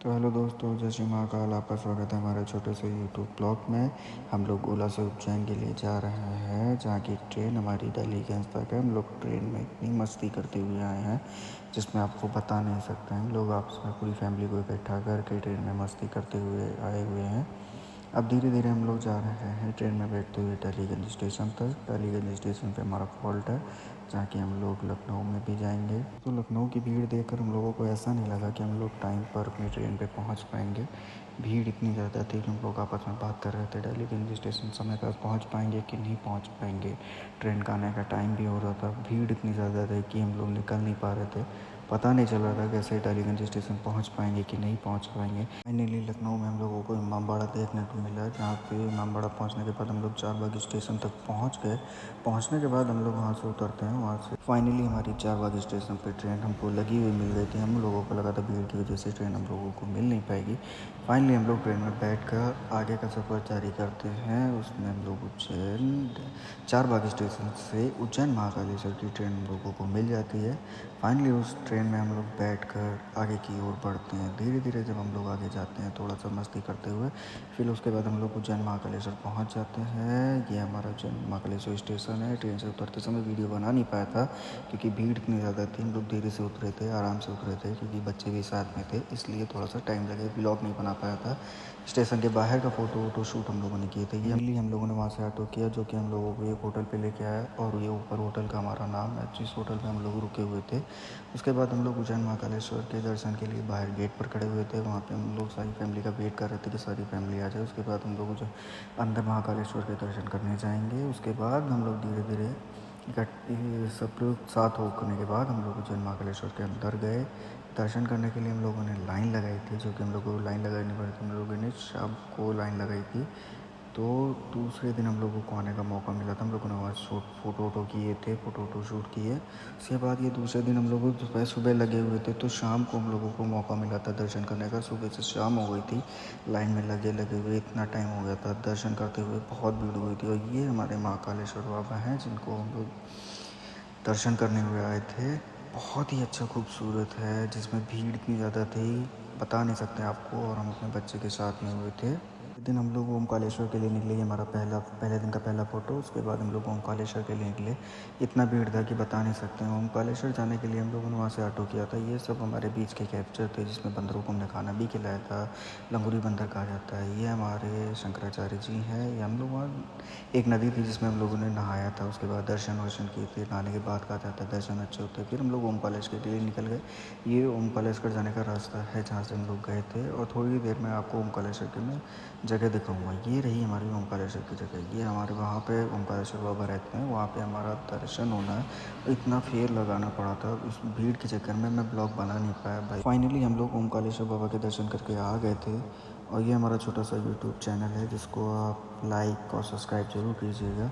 तो हेलो दोस्तों, जय श्री महाकाल। आपका स्वागत है हमारे छोटे से यूट्यूब ब्लॉग में। हम लोग ओला से उज्जैन के लिए जा रहे हैं, जहाँ की ट्रेन हमारी दिल्लीगंज तक है। हम लोग ट्रेन में इतनी मस्ती करते हुए आए हैं जिसमें आपको बता नहीं सकते। हम लोग आपस में पूरी फैमिली को इकट्ठा करके ट्रेन में मस्ती करते हुए आए हुए हैं। अब धीरे धीरे हम लोग जा रहे हैं ट्रेन में बैठते हुए दिल्लीगंज स्टेशन तक। दिल्लीगंज स्टेशन पे हमारा फॉल्ट है, जहाँ कि हम लोग लखनऊ में भी जाएंगे। तो लखनऊ की भीड़ देखकर हम लोगों को ऐसा नहीं लगा कि हम लोग टाइम पर अपनी ट्रेन पे पहुँच पाएंगे। भीड़ इतनी ज़्यादा थी कि हम लोग आपस में बात कर रहे थे दिल्लीगंज स्टेशन समय पर पहुँच पाएंगे कि नहीं पहुँच पाएंगे। ट्रेन का आने का टाइम भी हो रहा था। भीड़ इतनी ज़्यादा थी कि हम लोग निकल नहीं पा रहे थे। पता नहीं चल रहा था कैसे दिल्लीगंज स्टेशन पहुँच पाएंगे कि नहीं पहुँच पाएंगे। फाइनली लखनऊ में हम लोगों को इमामबाड़ा देखने को मिला, जहाँ पे इमामबाड़ा पहुँचने के बाद हम लोग चारबाग स्टेशन तक पहुँच गए। पहुँचने के बाद हम लोग वहाँ से उतरते हैं। वहाँ से फाइनली हमारी चारबाग स्टेशन पे ट्रेन हमको लगी हुई मिल गई थी। हम लोगों को लगा था भीड़ की वजह से ट्रेन हम लोगों को मिल नहीं पाएगी। फाइनली हम लोग ट्रेन में बैठकर आगे का सफ़र जारी करते हैं। उसमें हम लोग उज्जैन चारबाग स्टेशन से उज्जैन महाकालेश्वर की ट्रेन हम लोगों को मिल जाती है। फाइनली उस ट्रेन में हम लोग बैठकर आगे की ओर बढ़ते हैं। धीरे धीरे जब हम लोग आगे जाते हैं थोड़ा सा मस्ती करते हुए, फिर उसके बाद हम लोग उज्जैन महाकालेश्वर पहुंच जाते हैं। ये हमारा उज्जैन महाकालेश्वर स्टेशन है। ट्रेन से उतरते समय वीडियो बना नहीं पाया था क्योंकि भीड़ इतनी ज़्यादा थी। हम लोग धीरे से उतरे थे, आराम से उतरे थे, क्योंकि बच्चे भी साथ में थे, इसलिए थोड़ा सा टाइम लगे, ब्लॉग नहीं बना पाया था। स्टेशन के बाहर का फ़ोटो शूट हम लोगों ने किए थे। ये हम लोगों ने वहाँ से ऑटो किया, जो कि हम लोगों को एक होटल पे लेके आया, और ये ऊपर होटल का हमारा नाम है जिस होटल पे हम लोग रुके हुए थे। उसके बाद हम लोग उज्जैन महाकालेश्वर के दर्शन के लिए बाहर गेट पर खड़े हुए थे। वहाँ पे हम लोग सारी फैमिली का वेट कर रहे थे कि सारी फैमिली आ जाए। उसके बाद हम लोग जो अंदर महाकालेश्वर के दर्शन करने जाएंगे। उसके बाद हम लोग धीरे धीरे इकट्ठे सब लोग साथ होने के बाद हम लोग उज्जैन महाकालेश्वर के अंदर गए। दर्शन करने के लिए हम लोगों ने लाइन लगाई थी, जो कि हम लोगों को लाइन लगानी पड़ी थी। हम लोगों ने शाम को लाइन लगाई थी। तो दूसरे दिन हम लोगों को आने का मौका मिला था। हम लोगों ने वहाँ फ़ोटो वोटो किए थे, फ़ोटो शूट किए। उसके बाद ये दूसरे दिन हम लोग सुबह सुबह लगे हुए थे, तो शाम को हम लोगों को मौका मिला था दर्शन करने का। सुबह से शाम हो गई थी, लाइन में लगे हुए इतना टाइम हो गया था। दर्शन करते हुए बहुत भीड़ हुई थी। और ये हमारे महाकालेश्वर बाबा हैं, जिनको हम लोग दर्शन करने हुए आए थे। बहुत ही अच्छा खूबसूरत है, जिसमें भीड़ इतनी ज़्यादा थी बता नहीं सकते आपको। और हम अपने बच्चे के साथ में हुए थे। इस दिन हम लोग ओमकालेश्वर के लिए निकले। ये हमारा पहले दिन का पहला फ़ोटो। उसके बाद हम लोग ओमकालेश्वर के लिए निकले। इतना भीड़ था कि बता नहीं सकते हैं। ओमकालेश्वर जाने के लिए हम लोगों ने वहाँ से ऑटो किया था। ये सब हमारे बीच के कैप्चर थे, जिसमें बंदरों को हमने खाना भी खिलाया था। लंगूरी बंदर कहा जाता है। ये हमारे शंकराचार्य जी हैं। ये हम लोग वहाँ एक नदी थी जिसमें हम लोगों ने नहाया था। उसके बाद दर्शन वर्शन किए थे। नहाने के बाद कहा जाता है दर्शन अच्छे होते हैं। फिर हम लोग ओमकालेश्वर के लिए निकल गए। ये ओमकालेश्वर जाने का रास्ता है जहाँ से हम लोग गए थे। और थोड़ी देर में आपको ओमकालेश्वर की मैं जगह दिखाऊंगा। ये रही हमारी ओमकारेश्वर की जगह। ये हमारे वहाँ पे ओमकारेश्वर बाबा रहते हैं। वहाँ पे हमारा दर्शन होना है। इतना फेर लगाना पड़ा था, उस भीड़ के चक्कर में मैं ब्लॉग बना नहीं पाया भाई। फाइनली हम लोग ओमकारेश्वर बाबा के दर्शन करके आ गए थे। और ये हमारा छोटा सा यूट्यूब चैनल है, जिसको आप लाइक और सब्सक्राइब ज़रूर कीजिएगा।